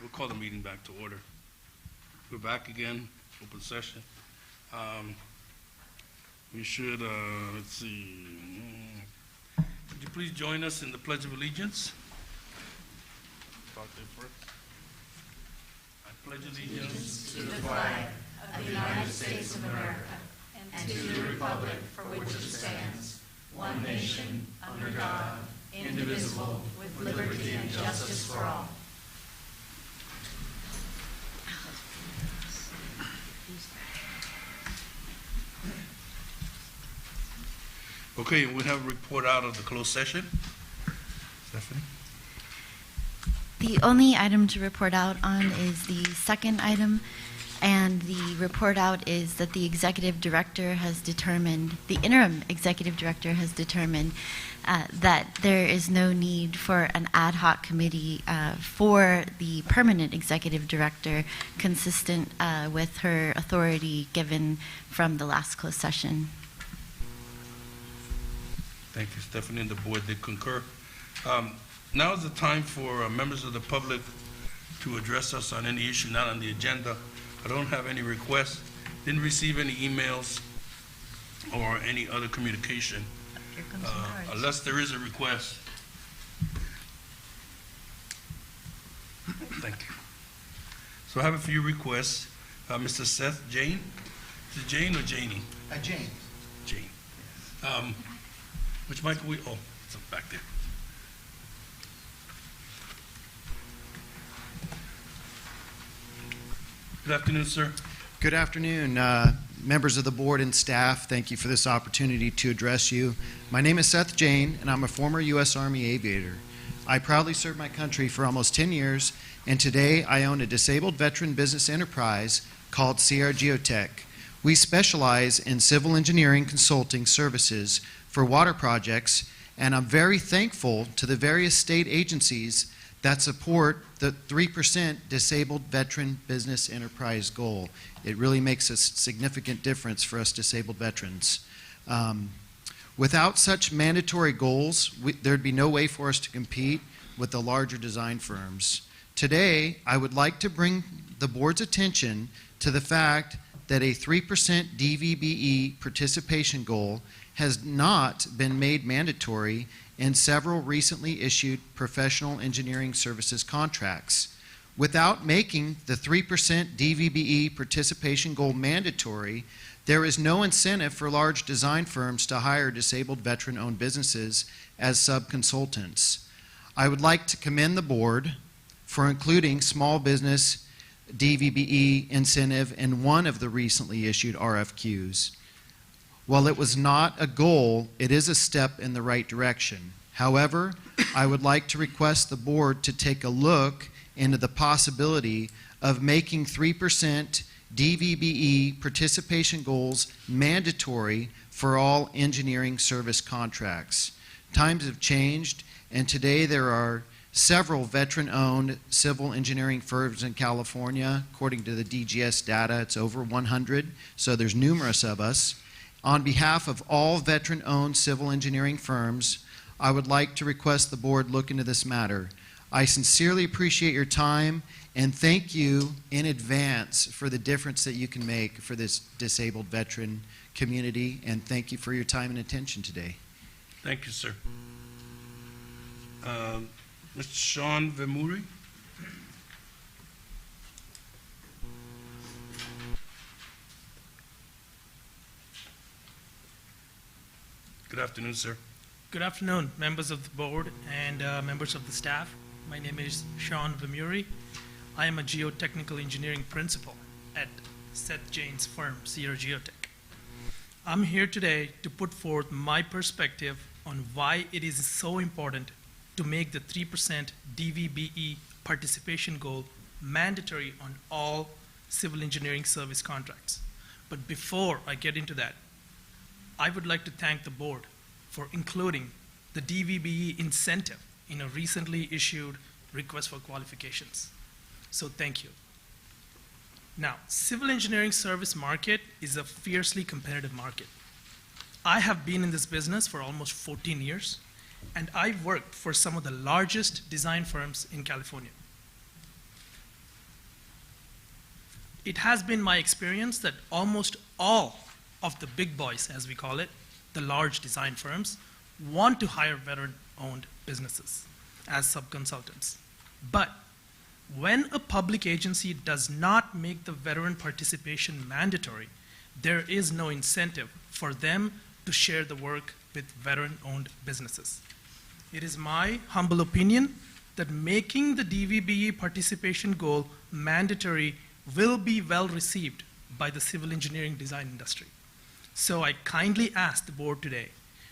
We'll call the meeting back to order. We're back again, open session. We should, let's see. Would you please join us in the Pledge of Allegiance? Start there first. I pledge allegiance to the flag of the United States of America and to the republic for which it stands, one nation, under God, indivisible, with liberty and justice for all. Okay, we have a report out of the closed session. Stephanie? The only item to report out on is the second item, and the report out is that the executive director has determined, the interim executive director has determined that there is no need for an ad hoc committee for the permanent executive director, consistent with her authority given from the last closed session. Thank you, Stephanie, and the board did concur. Now is the time for members of the public to address us on any issue not on the agenda. I don't have any requests, didn't receive any emails or any other communication, unless there is a request. Thank you. So I have a few requests. Mr. Seth Jane, is it Jane or Janie? Jane. Jane. Which mic are we, oh, it's up back there. Good afternoon, sir. Good afternoon, members of the board and staff. Thank you for this opportunity to address you. My name is Seth Jane, and I'm a former U.S. Army aviator. I proudly served my country for almost 10 years, and today I own a disabled veteran business enterprise called CR Geotech. We specialize in civil engineering consulting services for water projects, and I'm very thankful to the various state agencies that support the 3% disabled veteran business enterprise goal. It really makes a significant difference for us disabled veterans. Without such mandatory goals, there'd be no way for us to compete with the larger design firms. Today, I would like to bring the board's attention to the fact that a 3% DVBE participation goal has not been made mandatory in several recently issued professional engineering services contracts. Without making the 3% DVBE participation goal mandatory, there is no incentive for large design firms to hire disabled veteran-owned businesses as sub-consultants. I would like to commend the board for including small business DVBE incentive in one of the recently issued RFQs. While it was not a goal, it is a step in the right direction. However, I would like to request the board to take a look into the possibility of making 3% DVBE participation goals mandatory for all engineering service contracts. Times have changed, and today there are several veteran-owned civil engineering firms in California. According to the DGS data, it's over 100, so there's numerous of us. On behalf of all veteran-owned civil engineering firms, I would like to request the board look into this matter. I sincerely appreciate your time and thank you in advance for the difference that you can make for this disabled veteran community, and thank you for your time and attention today. Thank you, sir. Mr. Sean Vemuri. Good afternoon, sir. Good afternoon, members of the board and members of the staff. My name is Sean Vemuri. I am a geotechnical engineering principal at Seth Jane's firm, CR Geotech. I'm here today to put forth my perspective on why it is so important to make the 3% DVBE participation goal mandatory on all civil engineering service contracts. But before I get into that, I would like to thank the board for including the DVBE incentive in a recently issued request for qualifications. So thank you. Now, civil engineering service market is a fiercely competitive market. I have been in this business for almost 14 years, and I've worked for some of the largest design firms in California. it has been my experience that almost all of the big boys, as we call it, the large design firms, want to hire veteran-owned businesses as subconsultants. But when a public agency does not make the veteran participation mandatory, there is no incentive for them to share the work with veteran-owned businesses. It is my humble opinion that making the DVBE participation goal mandatory will be well received by the civil engineering design industry. So I kindly ask the board today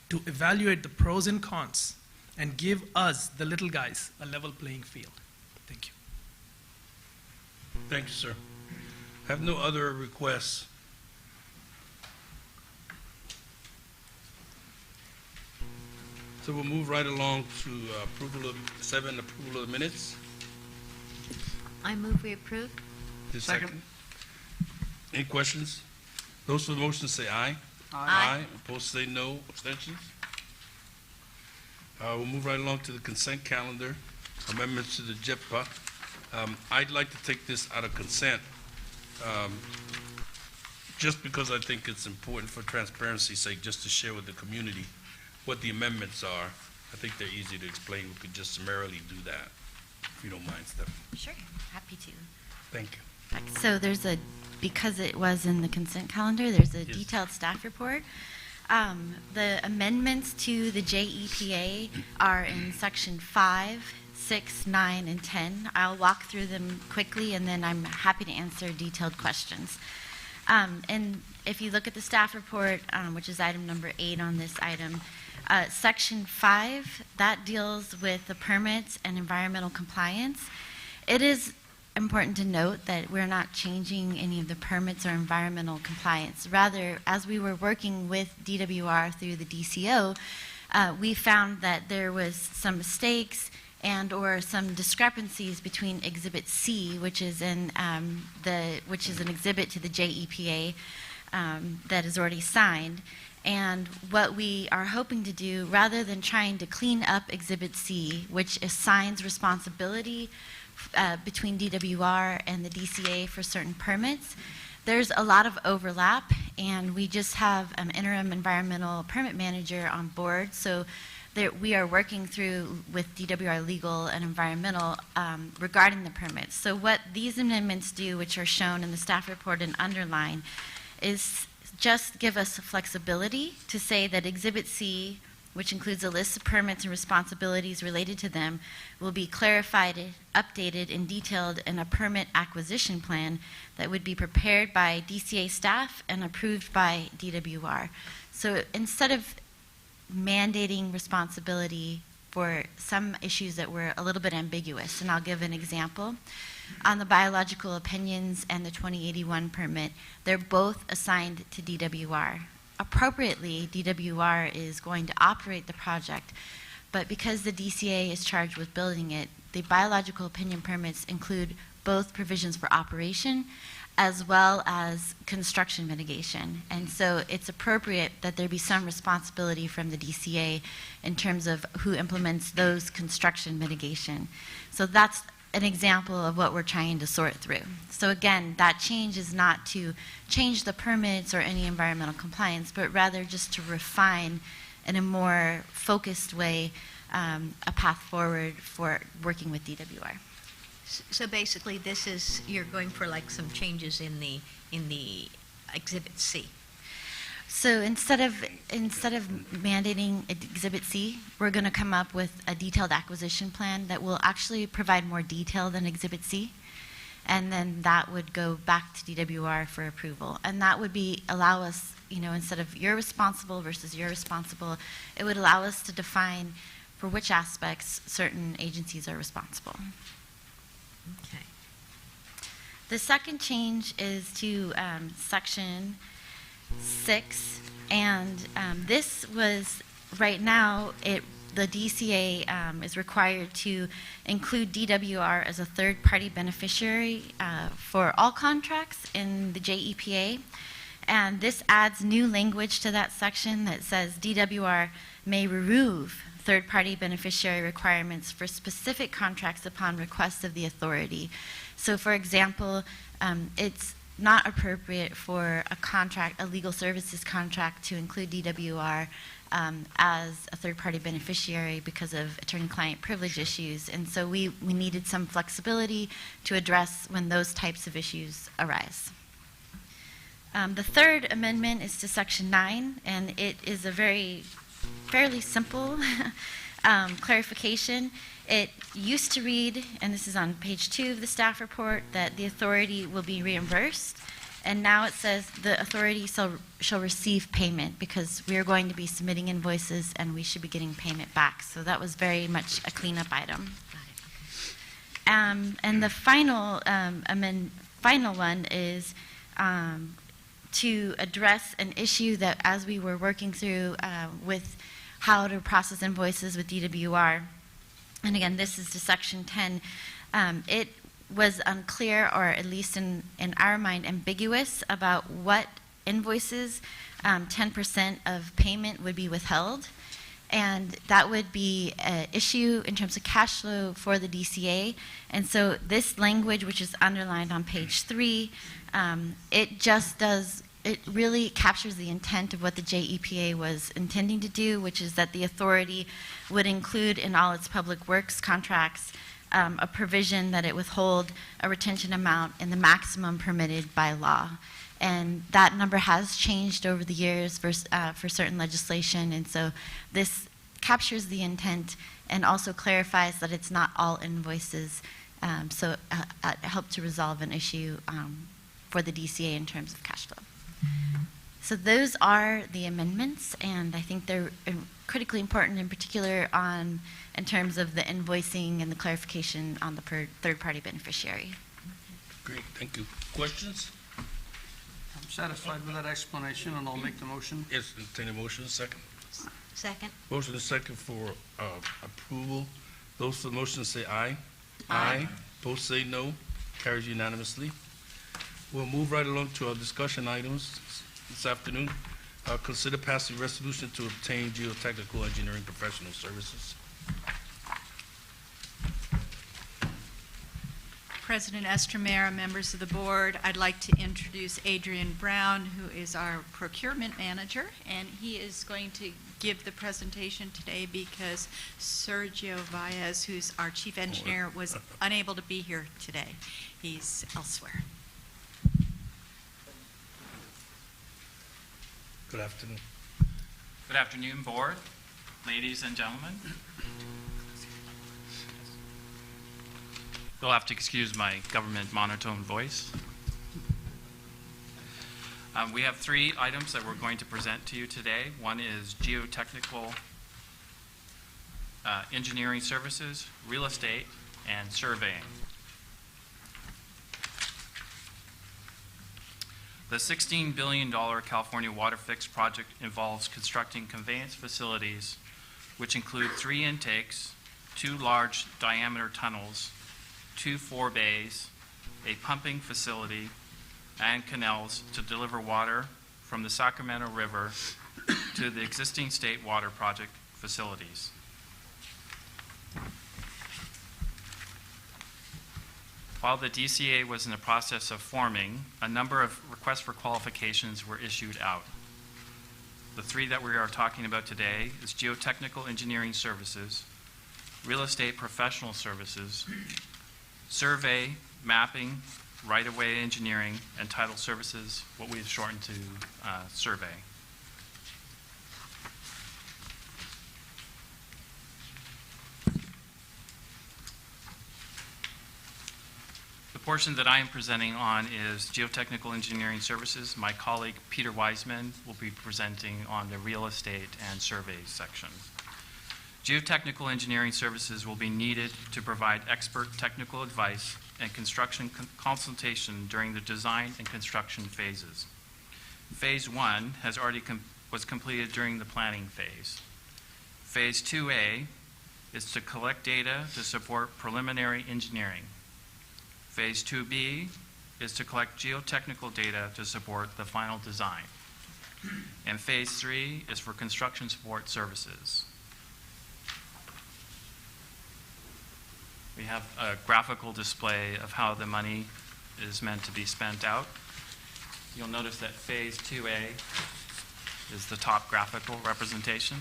to evaluate the pros and cons and give us, the little guys, a level playing field. Thank you. Thank you, sir. I have no other requests. So we'll move right along to approval of the minutes. I move we approve. Is there a second? Any questions? Those for the motion say aye. Aye. Opposed say no. Abstentions? We'll move right along to the consent calendar, amendments to the JIPA. I'd like to take this out of consent, just because I think it's important for transparency's sake, just to share with the community what the amendments are. I think they're easy to explain. We could just summarily do that, if you don't mind, Stephanie. Sure, happy to. Thank you. So there's because it was in the consent calendar, there's a Yes. detailed staff report. The amendments to the JEPA are in section 5, 6, 9, and 10. I'll walk through them quickly, and then I'm happy to answer detailed questions. And if you look at the staff report, which is item number 8 on this item, section 5, that deals with the permits and environmental compliance. It is important to note that we're not changing any of the permits or environmental compliance. Rather, as we were working with DWR through the DCO, we found that there was some mistakes and or some discrepancies between Exhibit C, which is an exhibit to the JEPA that is already signed. And what we are hoping to do, rather than trying to clean up Exhibit C, which assigns responsibility between DWR and the DCA for certain permits, there's a lot of overlap, and we just have an interim environmental permit manager on board. So we are working through with DWR Legal and Environmental regarding the permits. So what these amendments do, which are shown in the staff report and underlined, is just give us flexibility to say that Exhibit C, which includes a list of permits and responsibilities related to them, will be clarified, updated, and detailed in a permit acquisition plan that would be prepared by DCA staff and approved by DWR. So instead of mandating responsibility for some issues that were a little bit ambiguous, and I'll give an example. On the biological opinions and the 2081 permit, they're both assigned to DWR. Appropriately, DWR is going to operate the project, but because the DCA is charged with building it, the biological opinion permits include both provisions for operation as well as construction mitigation. And so it's appropriate that there be some responsibility from the DCA in terms of who implements those construction mitigation. So that's an example of what we're trying to sort through. So again, that change is not to change the permits or any environmental compliance, but rather just to refine in a more focused way a path forward for working with DWR. So basically, this is, you're going for like some changes in the Exhibit C. So instead of mandating Exhibit C, we're going to come up with a detailed acquisition plan that will actually provide more detail than Exhibit C, and then that would go back to DWR for approval. And that would allow us, instead of you're responsible versus you're responsible, it would allow us to define for which aspects certain agencies are responsible. Okay. The second change is to Section 6, and this was, right now, the DCA is required to include DWR as a third-party beneficiary for all contracts in the JEPA, and this adds new language to that section that says DWR may remove third-party beneficiary requirements for specific contracts upon request of the authority. So, for example, not appropriate for a contract, a legal services contract, to include DWR as a third-party beneficiary because of attorney-client privilege issues. And so we needed some flexibility to address when those types of issues arise. The third amendment is to Section 9, and it is a fairly simple clarification. It used to read, and this is on page 2 of the staff report, that the authority will be reimbursed, and now it says the authority shall receive payment, because we are going to be submitting invoices and we should be getting payment back. So that was very much a cleanup item. And the final final one is to address an issue that, as we were working through with how to process invoices with DWR, and again, this is to Section 10, it was unclear, or at least in our mind, ambiguous about what invoices 10% of payment would be withheld. And that would be an issue in terms of cash flow for the DCA. And so this language, which is underlined on page 3, it really captures the intent of what the JEPA was intending to do, which is that the authority would include in all its public works contracts a provision that it withhold a retention amount in the maximum permitted by law. And that number has changed over the years for certain legislation, and so this captures the intent and also clarifies that it's not all invoices, so it helped to resolve an issue for the DCA in terms of cash flow. So those are the amendments, and I think they're critically important, in particular in terms of the invoicing and the clarification on the third-party beneficiary. Great, thank you. Questions? I'm satisfied with that explanation, and I'll make the motion. Yes, entertain a motion, second. Second. Motion is second for approval. Those for the motion say aye. Aye. Opposed say no. Carries unanimously. We'll move right along to our discussion items this afternoon. Consider passing resolution to obtain geotechnical engineering professional services. President Estromera, members of the board, I'd like to introduce Adrian Brown, who is our procurement manager, and he is going to give the presentation today because Sergio Valles, who's our chief engineer, was unable to be here today. He's elsewhere. Good afternoon. Good afternoon, board, ladies and gentlemen. You'll have to excuse my government monotone voice. We have 3 items that we're going to present to you today. One is geotechnical engineering services, real estate, and surveying. The $16 billion California Water Fix project involves constructing conveyance facilities, which include 3 intakes, 2 large diameter tunnels, 2 forebays, a pumping facility, and canals to deliver water from the Sacramento River to the existing state water project facilities. While the DCA was in the process of forming, a number of requests for qualifications were issued out. The 3 that we are talking about today is geotechnical engineering services, real estate professional services, survey, mapping, right-of-way engineering, and title services, what we've shortened to survey. The portion that I am presenting on is geotechnical engineering services. My colleague Peter Wiseman will be presenting on the real estate and surveys section. Geotechnical engineering services will be needed to provide expert technical advice and construction consultation during the design and construction phases. Phase 1 has already was completed during the planning phase. Phase 2A is to collect data to support preliminary engineering. Phase 2B is to collect geotechnical data to support the final design. And Phase 3 is for construction support services. We have a graphical display of how the money is meant to be spent out. You'll notice that Phase 2A is the top graphical representation.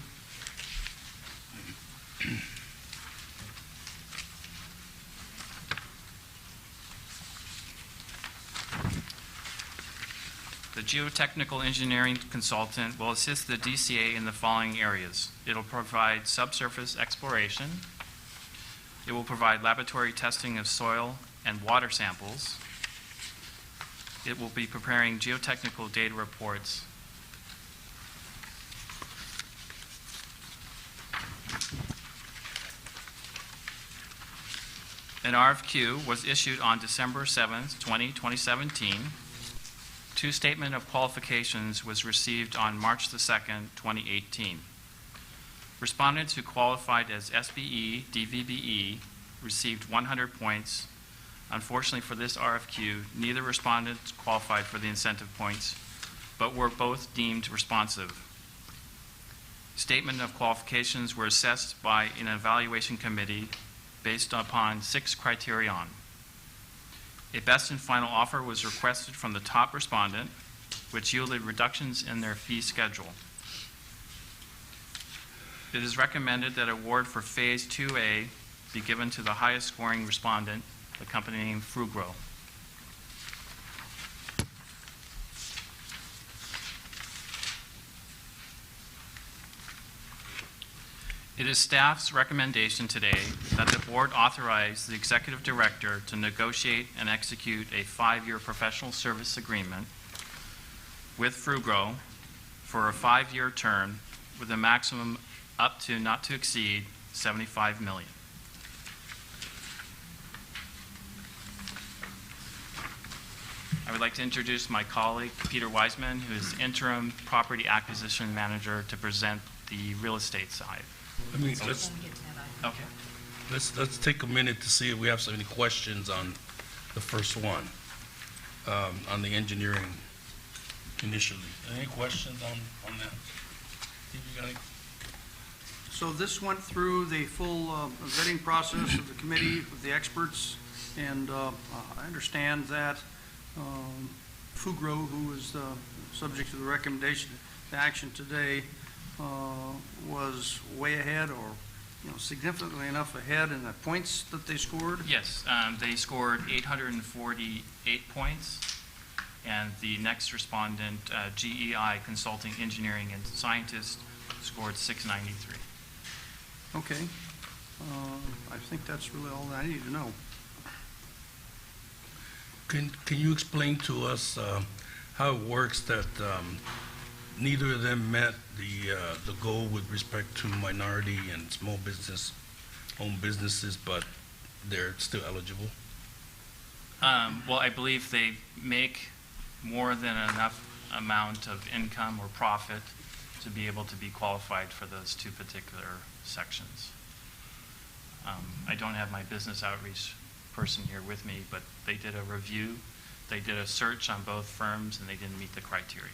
The geotechnical engineering consultant will assist the DCA in the following areas. It'll provide subsurface exploration. It will provide laboratory testing of soil and water samples. It will be preparing geotechnical data reports. An RFQ was issued on December 7th, 2017. Two statement of qualifications was received on March the 2nd, 2018. Respondents who qualified as SBE, DVBE received 100 points. Unfortunately for this RFQ, neither respondent qualified for the incentive points, but were both deemed responsive. Statement of qualifications were assessed by an evaluation committee based upon 6 criterion. A best and final offer was requested from the top respondent, which yielded reductions in their fee schedule. It is recommended that award for Phase 2A be given to the highest scoring respondent, the company named Frugro. It is staff's recommendation today that the board authorize the executive director to negotiate and execute a 5-year professional service agreement with Frugro for a 5-year term with a maximum up to not to exceed $75 million. I would like to introduce my colleague, Peter Wiseman, who is interim property acquisition manager, to present the real estate side. Okay. Let's take a minute to see if we have any questions on the first one, on the engineering initially. Any questions on that? Steve, you got any? So this went through the full vetting process of the committee with the experts, and I understand that Fugro, who is subject to the recommendation, the action today, was way ahead, or significantly enough ahead in the points that they scored? Yes, they scored 848 points, and the next respondent, GEI Consulting Engineering and Scientist, scored 693. Okay. I think that's really all that I need to know. Can you explain to us how it works that neither of them met the goal with respect to minority and small business, owned businesses, but they're still eligible? Well, I believe they make more than enough amount of income or profit to be able to be qualified for those 2 particular sections. I don't have my business outreach person here with me, but they did a review. They did a search on both firms, and they didn't meet the criteria.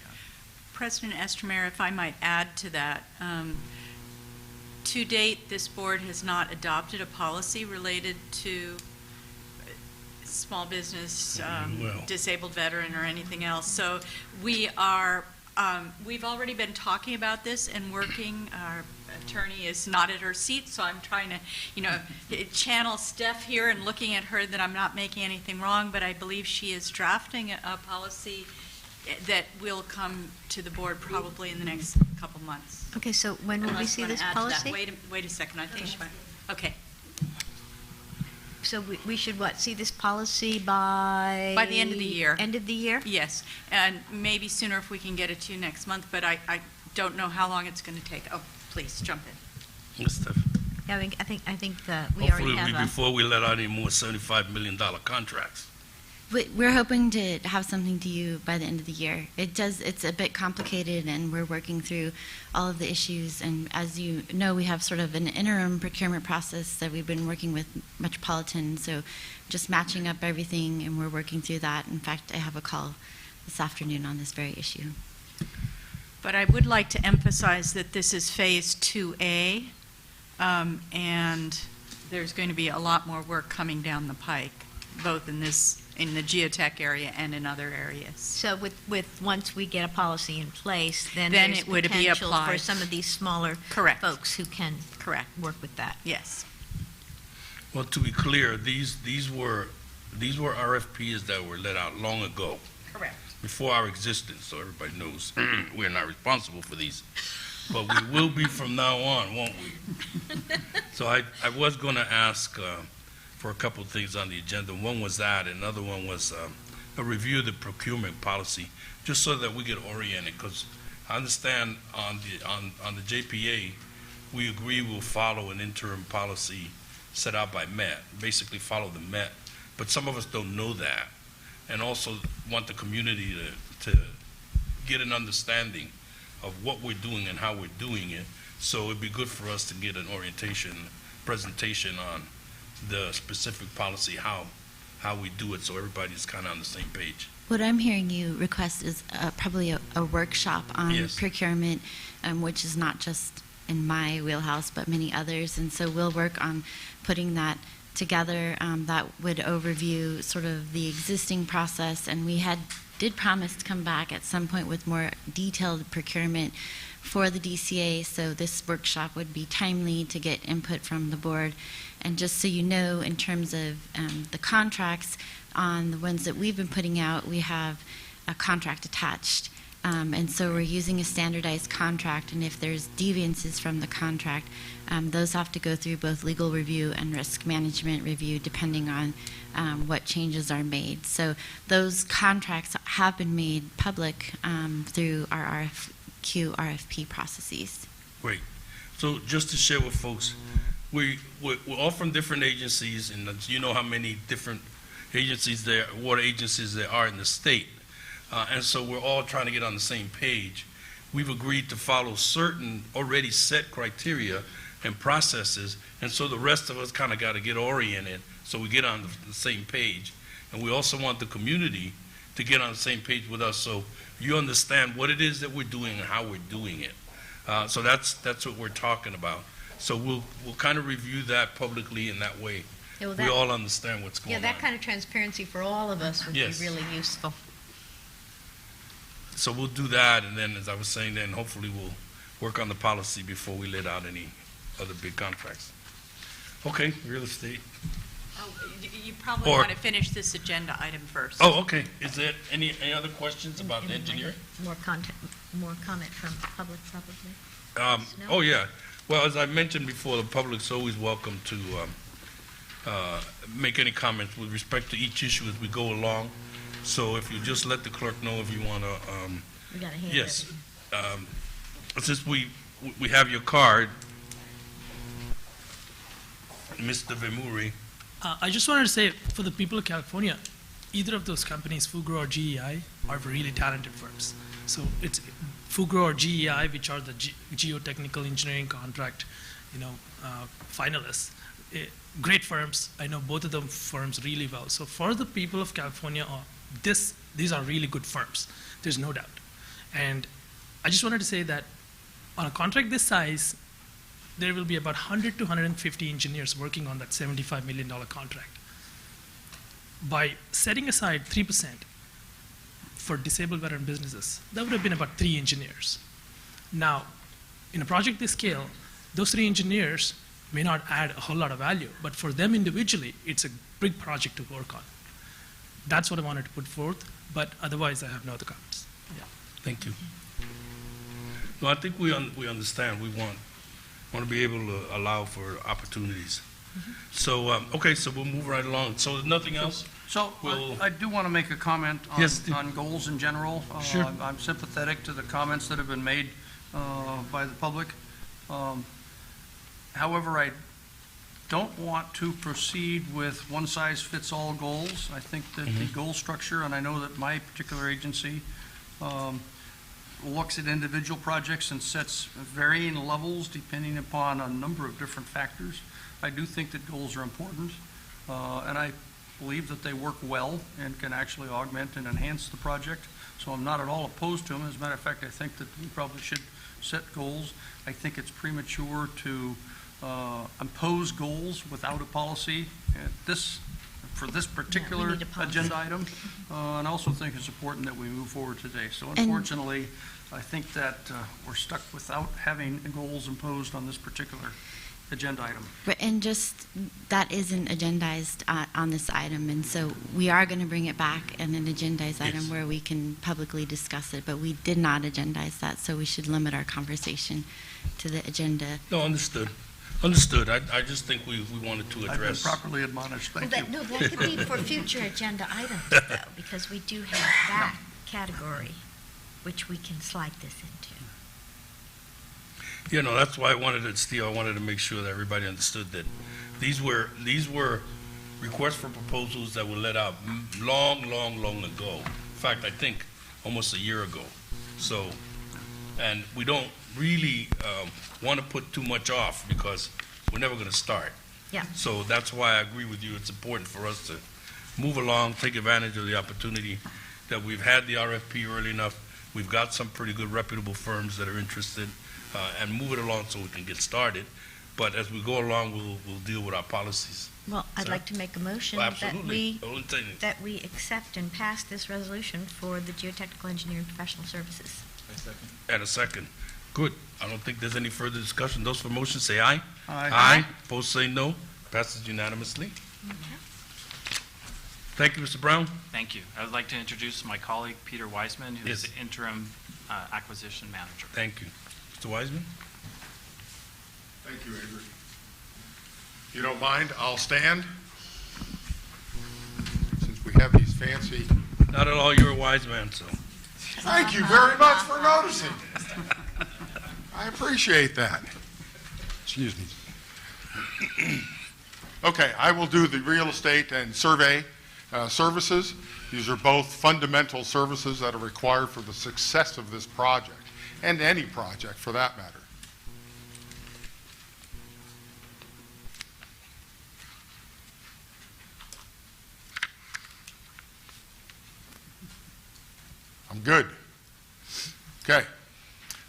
President Estremera, if I might add to that, to date, this board has not adopted a policy related to small business, disabled veteran, or anything else. So we are, we've already been talking about this and working. Our attorney is not at her seat, so I'm trying to, channel Steph here and looking at her that I'm not making anything wrong, but I believe she is drafting a policy that will come to the board probably in the next couple months. Okay, so when will we see this policy? Wait a second, I think she might. Okay. So we should see this policy by? By the end of the year. End of the year? Yes, and maybe sooner if we can get it to you next month, but I don't know how long it's going to take. Oh, please, jump in. Yes, Steph. Yeah, I think that we Hopefully, already have before we let out any more $75 million contracts. We're hoping to have something to you by the end of the year. It's a bit complicated, and we're working through all of the issues. And as you know, we have sort of an interim procurement process that we've been working with Metropolitan. So just matching up everything, and we're working through that. In fact, I have a call this afternoon on this very issue. But I would like to emphasize that this is Phase 2A, and there's going to be a lot more work coming down the pike. both in the geotech area and in other areas. So with once we get a policy in place, then Then there's it would be potential for applied. some of these smaller Correct. folks who can Correct. work with that. Yes. Well, to be clear, these were RFPs that were let out long ago, Correct. before our existence, so everybody knows we're not responsible for these. But we will be from now on, won't we? So I was going to ask for a couple of things on the agenda. One was that, and another one was a review of the procurement policy, just so that we get oriented, because I understand on the JPA, we agree we'll follow an interim policy set out by Met, basically follow the Met, but some of us don't know that, and also want the community to get an understanding of what we're doing and how we're doing it. So it'd be good for us to get an orientation, presentation on the specific policy, how we do it, so everybody's kind of on the same page. What I'm hearing you request is probably a workshop on Yes. procurement, which is not just in my wheelhouse, but many others. And so we'll work on putting that together. That would overview sort of the existing process. And we did promise to come back at some point with more detailed procurement for the DCA. So this workshop would be timely to get input from the board. And just so you know, in terms of the contracts, on the ones that we've been putting out, we have a contract attached. And so we're using a standardized contract, and if there's deviances from the contract, those have to go through both legal review and risk management review, depending on what changes are made. So those contracts have been made public through our RFQ, RFP processes. Great. So just to share with folks, we're all from different agencies, and you know how many different water agencies there are in the state. And so we're all trying to get on the same page. We've agreed to follow certain already set criteria and processes, and so the rest of us kind of got to get oriented so we get on the same page. And we also want the community to get on the same page with us, so you understand what it is that we're doing and how we're doing it. So that's what we're talking about. So we'll kind of review that publicly in that way. Yeah, well, We all understand what's going on. that kind of transparency for all of us would Yes. be really useful. So we'll do that, and then, as I was saying, then hopefully we'll work on the policy before we let out any other big contracts. Okay, real estate. Oh, you probably Or- want to finish this agenda item first. Oh, okay. Is there any other questions about the engineering? More comment from the public, probably. No? Oh, yeah. Well, as I mentioned before, the public's always welcome to make any comments with respect to each issue as we go along. So if you just let the clerk know if you want to, We got a hand yes. up. Since we have your card, Mr. Vemuri. I just wanted to say, for the people of California, either of those companies, Fugro or GEI, are really talented firms. So it's Fugro or GEI, which are the Geotechnical Engineering Contract, finalists. Great firms. I know both of them firms really well. So for the people of California, these are really good firms. There's no doubt. And I just wanted to say that on a contract this size, there will be about 100 to 150 engineers working on that $75 million contract. By setting aside 3% for disabled veteran businesses, that would have been about 3 engineers. Now, in a project this scale, those 3 engineers may not add a whole lot of value, but for them individually, it's a big project to work on. That's what I wanted to put forth, but otherwise I have no other comments. Yeah. Thank you. No, I think we understand. We want to be able to allow for opportunities. So, okay, so we'll move right along. So there's nothing else? So I do want to make a comment Yes, Steve. on goals in general. Sure. I'm sympathetic to the comments that have been made by the public. However, I don't want to proceed with one-size-fits-all goals. I think that the goal structure, and I know that my particular agency looks at individual projects and sets varying levels depending upon a number of different factors. I do think that goals are important, and I believe that they work well and can actually augment and enhance the project. So I'm not at all opposed to them. As a matter of fact, I think that we probably should set goals. I think it's premature to impose goals without a policy at this for this particular need to pause. agenda item, and I also think it's important that we move forward today. So And- unfortunately, I think that we're stuck without having goals imposed on this particular agenda item. And just, that isn't agendized on this item, and so we are going to bring it back in an agendized item Yes. where we can publicly discuss it, but we did not agendize that, so we should limit our conversation to the agenda. No, understood. Understood. I just think we wanted to I've been address. properly admonished. Thank you. No, that could be for future agenda items, though, because we do have that category, which we can slide this into. You know, that's why I wanted to, Steve, I wanted to make sure that everybody understood that these were requests for proposals that were let out long ago. In fact, I think almost a year ago. So, and we don't really want to put too much off because we're never going to start. Yeah. So that's why I agree with you. It's important for us to move along, take advantage of the opportunity that we've had the RFP early enough. We've got some pretty good reputable firms that are interested, and move it along so we can get started. But as we go along, we'll deal with our policies. Well, I'd Sir? like to make a motion Well, that absolutely. Only thing- that we accept and pass this resolution for the Geotechnical Engineering Professional Services. And a second. Good. I don't think there's any further discussion. Those for motion say aye. Aye. Aye. Opposed say no. Passes unanimously. Thank you, Mr. Brown. Thank you. I would like to introduce my colleague, Peter Wiseman, who is Yes. the interim acquisition manager. Thank you. Mr. Wiseman? Thank you, Adrian. If you don't mind, I'll stand. Since we have these fancy, Not at all, you're a wise man, so. thank you very much for noticing. I appreciate that. Excuse me. Okay, I will do the real estate and survey services. These are both fundamental services that are required for the success of this project, and any project for that matter. I'm good. Okay.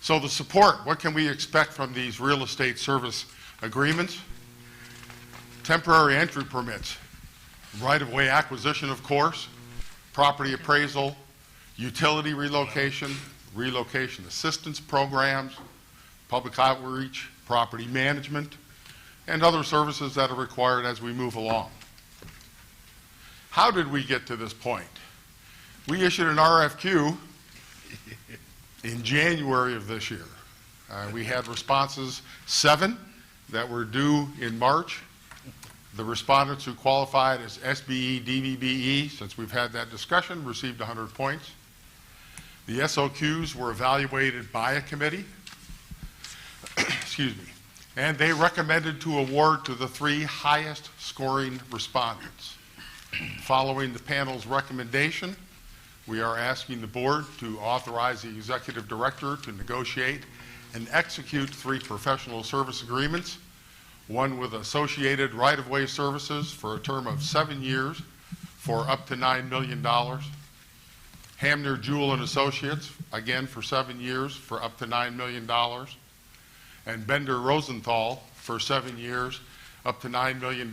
So the support, what can we expect from these real estate service agreements? Temporary entry permits, right-of-way acquisition, of course, property appraisal, utility relocation, relocation assistance programs, public outreach, property management, and other services that are required as we move along. How did we get to this point? We issued an RFQ in January of this year. We had responses, 7 that were due in March. The respondents who qualified as SBE, DVBE, since we've had that discussion, received 100 points. The SOQs were evaluated by a committee, excuse me, and they recommended to award to the 3 highest scoring respondents. Following the panel's recommendation, we are asking the board to authorize the executive director to negotiate and execute 3 professional service agreements, one with associated right-of-way services for a term of 7 years for up to $9 million. Hamner, Jewell and Associates, again for 7 years for up to $9 million. And Bender Rosenthal for 7 years, up to $9 million,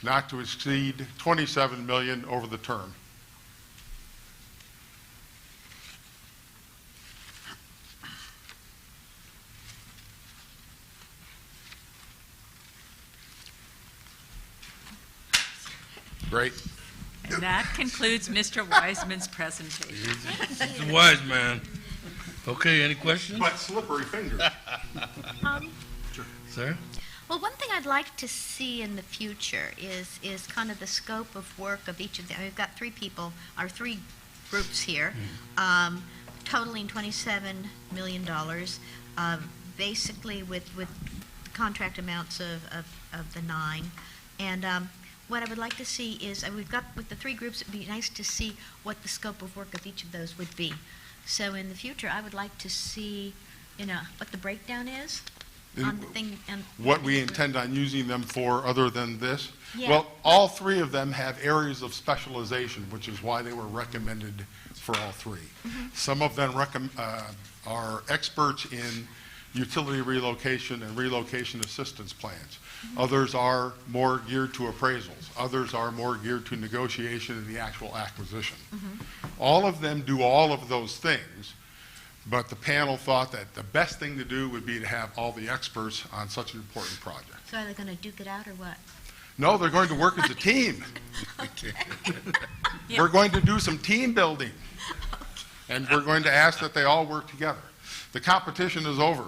not to exceed $27 million over the term. Great. And that concludes Mr. Wiseman's presentation. He's a wise man. Okay, any questions? But slippery fingers. Sir? Well, one thing I'd like to see in the future is kind of the scope of work of each of them. We've got 3 people, or 3 groups here, totaling $27 million, basically with contract amounts of the 9. And what I would like to see is, we've got, with the 3 groups, it'd be nice to see what the scope of work of each of those would be. So in the future, I would like to see, what the breakdown is on the thing. And What we intend on using them for other than this? Yeah. Well, all 3 of them have areas of specialization, which is why they were recommended for all 3. Some of them are experts in utility relocation and relocation assistance plans. Others are more geared to appraisals. Others are more geared to negotiation and the actual acquisition. All of them do all of those things, but the panel thought that the best thing to do would be to have all the experts on such an important project. So are they going to duke it out or what? No, they're going to work as a team. We're going to do some team building. And we're going to ask that they all work together. The competition is over.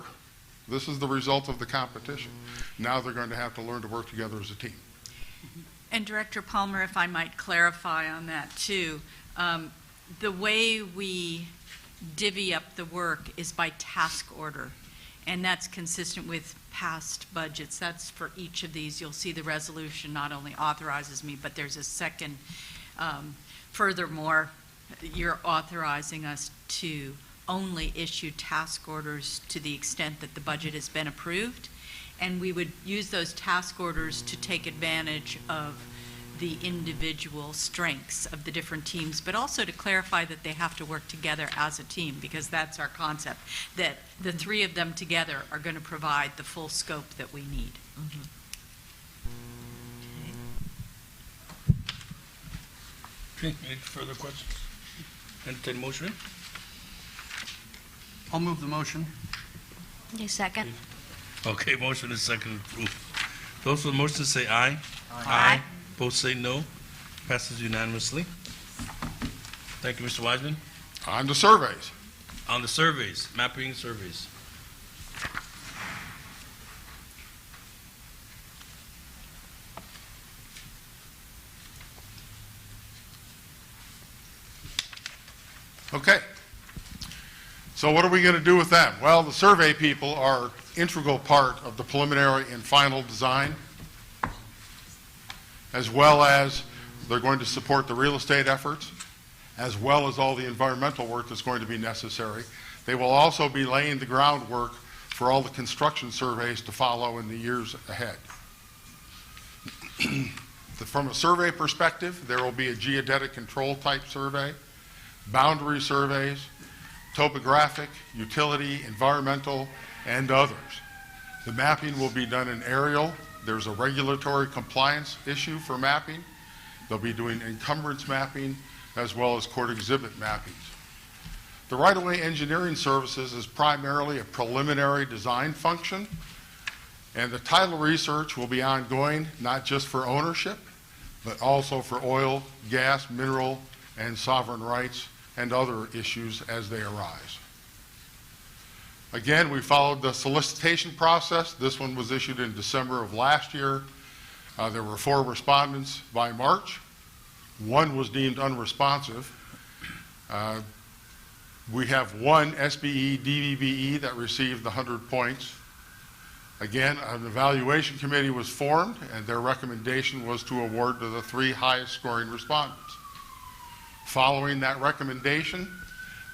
This is the result of the competition. Now they're going to have to learn to work together as a team. And Director Palmer, if I might clarify on that too, the way we divvy up the work is by task order, and that's consistent with past budgets. That's for each of these. You'll see the resolution not only authorizes me, but there's a second. Furthermore, you're authorizing us to only issue task orders to the extent that the budget has been approved, and we would use those task orders to take advantage of the individual strengths of the different teams, but also to clarify that they have to work together as a team, because that's our concept, that the three of them together are going to provide the full scope that we need. Okay, any further questions? Entertain motion? I'll move the motion. Okay, second. Okay, motion is second approved. Those for the motion say aye. Aye. Both say no. Passes unanimously. Thank you, Mr. Wiseman. On to surveys. On the surveys, mapping surveys. Okay. So what are we going to do with them? Well, the survey people are integral part of the preliminary and final design, as well as they're going to support the real estate efforts, as well as all the environmental work that's going to be necessary. They will also be laying the groundwork for all the construction surveys to follow in the years ahead. From a survey perspective, there will be a geodetic control type survey, boundary surveys, topographic, utility, environmental, and others. The mapping will be done in aerial. There's a regulatory compliance issue for mapping. They'll be doing encumbrance mapping as well as court exhibit mappings. The right-of-way engineering services is primarily a preliminary design function, and the title research will be ongoing not just for ownership, but also for oil, gas, mineral, and sovereign rights and other issues as they arise. Again, we followed the solicitation process. This one was issued in December of last year. There were 4 respondents by March. 1 was deemed unresponsive. We have 1 SBE, DVBE that received the 100 points. Again, an evaluation committee was formed, and their recommendation was to award to the 3 highest scoring respondents. Following that recommendation,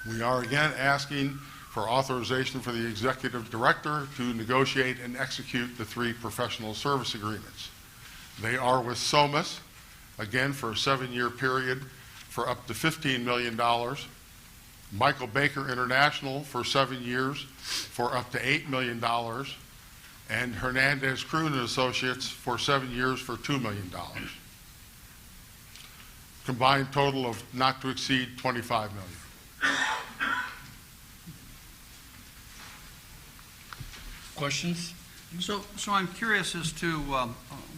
we are again asking for authorization for the executive director to negotiate and execute the 3 professional service agreements. They are with SOMAS, again for a 7-year period for up to $15 million. Michael Baker International for 7 years for up to $8 million. And Hernandez Kroon and Associates for 7 years for $2 million. Combined total of not to exceed $25 million. Questions? So I'm curious as to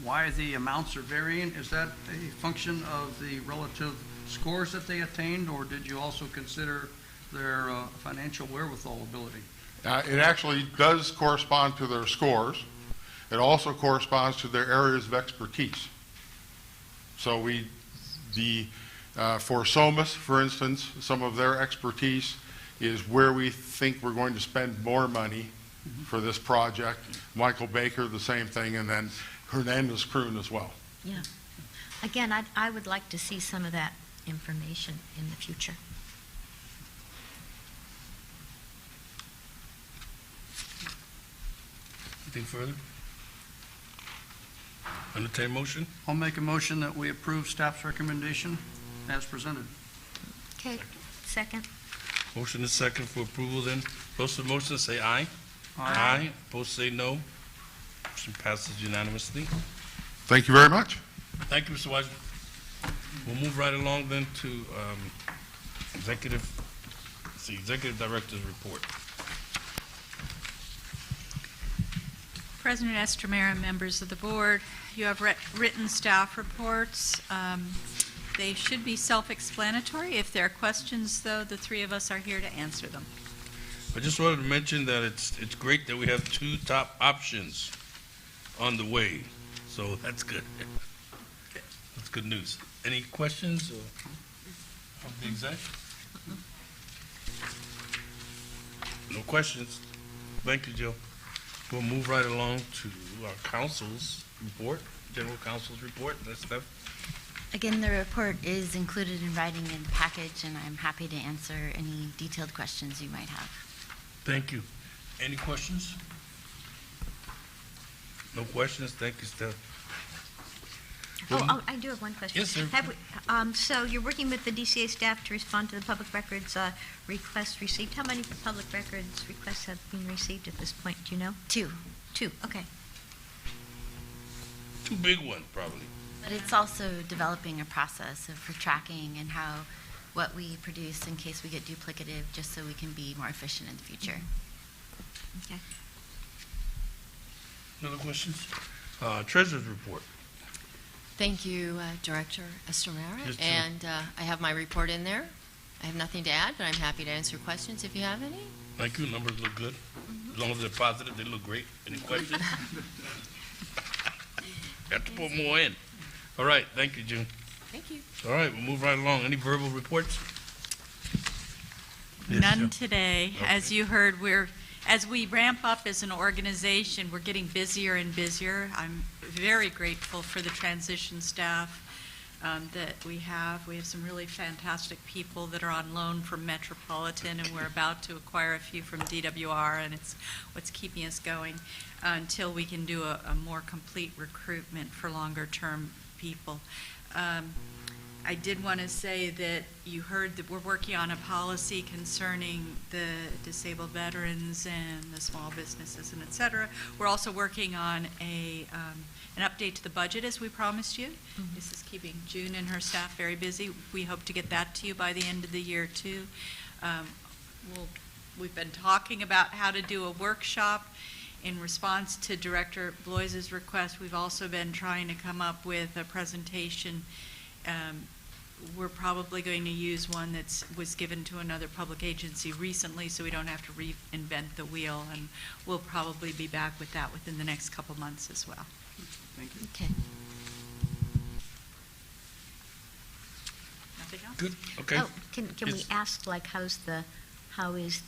why the amounts are varying. Is that a function of the relative scores that they attained, or did you also consider their financial wherewithal ability? It actually does correspond to their scores. It also corresponds to their areas of expertise. So for SOMAS, for instance, some of their expertise is where we think we're going to spend more money for this project. Michael Baker, the same thing, and then Hernandez Kroon as well. Yeah. Again, I would like to see some of that information in the future. Anything further? Entertain motion? I'll make a motion that we approve staff's recommendation as presented. Okay, second. Motion is second for approval then. Those for the motion say aye. Aye. Opposed, say no. Motion passes unanimously. Thank you very much. Thank you, Mr. Wiseman. We'll move right along then to Executive Director's report. President Estremera and members of the board, you have written staff reports. They should be self-explanatory. If there are questions, though, the three of us are here to answer them. I just wanted to mention that it's great that we have two top options on the way, so that's good. That's good news. Any questions of the exec? No questions. Thank you, Joe. We'll move right along to our council's report, general counsel's report. That's Steph. Again, the report is included in writing in the package, and I'm happy to answer any detailed questions you might have. Thank you. Any questions? No questions? Thank you, Steph. I do have one question. Yes, sir. So you're working with the DCA staff to respond to the public records requests received. How many public records requests have been received at this point? Do you know? Two. Two, okay. Two big ones, probably. But it's also developing a process for tracking and what we produce in case we get duplicative, just so we can be more efficient in the future. Okay. Other questions? Treasurer's report. Thank you, Director Estremera. Yes, sir. And I have my report in there. I have nothing to add, but I'm happy to answer questions if you have any. Thank you. Numbers look good. As long as they're positive, they look great. Any questions? Got to put more in. All right. Thank you, June. Thank you. All right. We'll move right along. Any verbal reports? Yes, None Joe. today. Okay. As you heard, as we ramp up as an organization, we're getting busier and busier. I'm very grateful for the transition staff that we have. We have some really fantastic people that are on loan from Metropolitan, and we're about to acquire a few from DWR, and it's what's keeping us going until we can do a more complete recruitment for longer-term people. I did want to say that you heard that we're working on a policy concerning the disabled veterans and the small businesses and et cetera. We're also working on an update to the budget, as we promised you. Mm-hmm. This is keeping June and her staff very busy. We hope to get that to you by the end of the year, too. We've been talking about how to do a workshop in response to Director Blois's request. We've also been trying to come up with a presentation. We're probably going to use one that was given to another public agency recently, so we don't have to reinvent the wheel, and we'll probably be back with that within the next couple months as well. Thank you. Okay. Nothing else? Good. Okay. Oh, can we Yes. ask, like, how is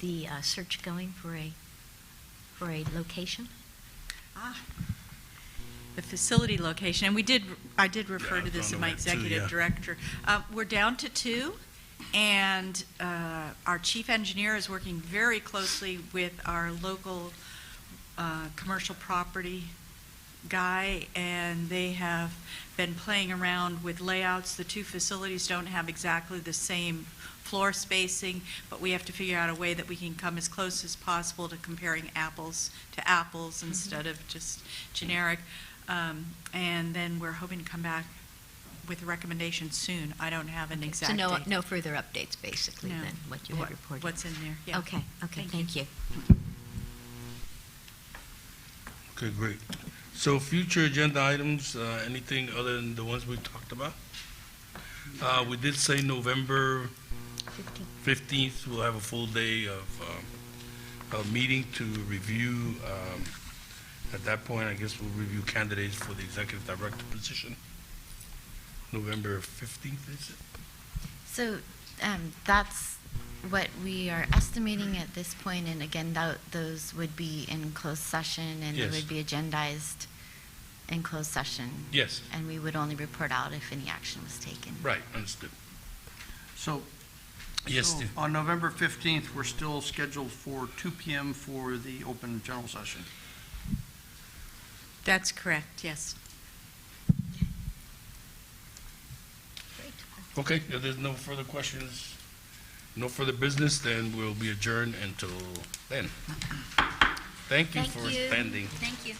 the search going for a location? The facility location, and I did refer Yeah, to this it's on in the my way, too, executive yeah. director. We're down to two, and our chief engineer is working very closely with our local commercial property guy, and they have been playing around with layouts. The two facilities don't have exactly the same floor spacing, but we have to figure out a way that we can come as close as possible to comparing apples to apples instead of just generic. And then we're hoping to come back with a recommendation soon. I don't have an exact So date. no further updates, basically, No. than what you had reported? What's in there, yeah. Okay, thank you. Okay, great. So future agenda items, anything other than the ones we talked about? We did say November 15th, we'll have a full day of a meeting to review. At that point, I guess we'll review candidates for the executive director position. November 15th, is it? So that's what we are estimating at this point, and again, those would be in closed session, and they Yes. would be agendized in closed session. Yes, And we would only report out if any action was taken. right, understood. So Yes, so Steve. on November 15th, we're still scheduled for 2 p.m. for the open general session. That's correct, yes. Okay, if there's no further questions, no further business, then we'll be adjourned until then. Thank you for spending. Thank you.